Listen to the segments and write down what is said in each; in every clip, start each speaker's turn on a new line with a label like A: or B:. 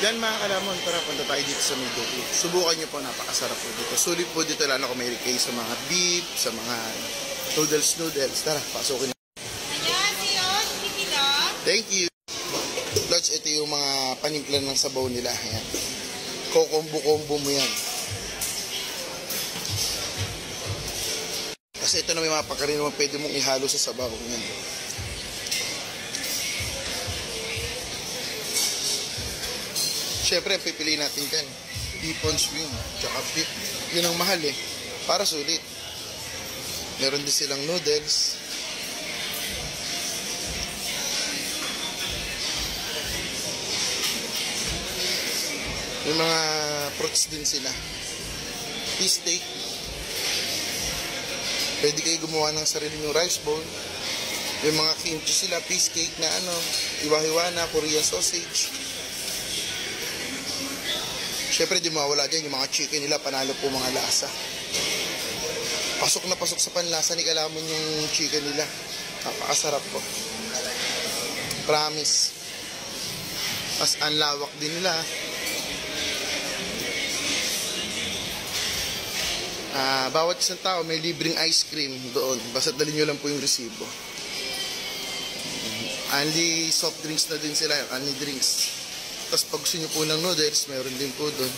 A: Yan mga kalamon, tara punta tayo dito sa Midoki. Subukan nyo po, napakasarap po dito. Sulit po dito, lalo kung may kayo sa mga beef, sa mga noodles. Tara, pasukin na. Thank you. Lods, ito yung mga panimpla ng sabaw nila. Ayan. Kokombo-kombo mo yan. Kasi ito na may mga pagkarin naman pwede mong ihalo sa sabaw. Ayan. Siyempre, pipiliin natin dyan. Beef on swing, tsaka beef. Yun ang mahal eh. Para sulit. Meron din silang noodles. May mga fruits din sila. Fish steak. Pwede kayo gumawa ng sarili yung rice bowl. May mga kimchi sila, fish cake na iwa-hiwa na, Korean sausage. Siyempre, di mawala dyan yung mga chicken nila, panalo po mga lasa. Pasok na pasok sa panlasa ni Kalamon yung chicken nila. Napakasarap po. Promise. Mas ang lawak din nila. Bawat isang tao may libreng ice cream doon. Basta dalhin nyo lang po yung resibo. Only soft drinks na din sila. Only drinks. Tapos pag gusto nyo po ng noodles, mayroon din po doon.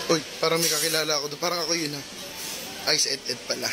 A: Uy, parang may kakilala ako doon. Parang ako yun ha. Ice Ed pala.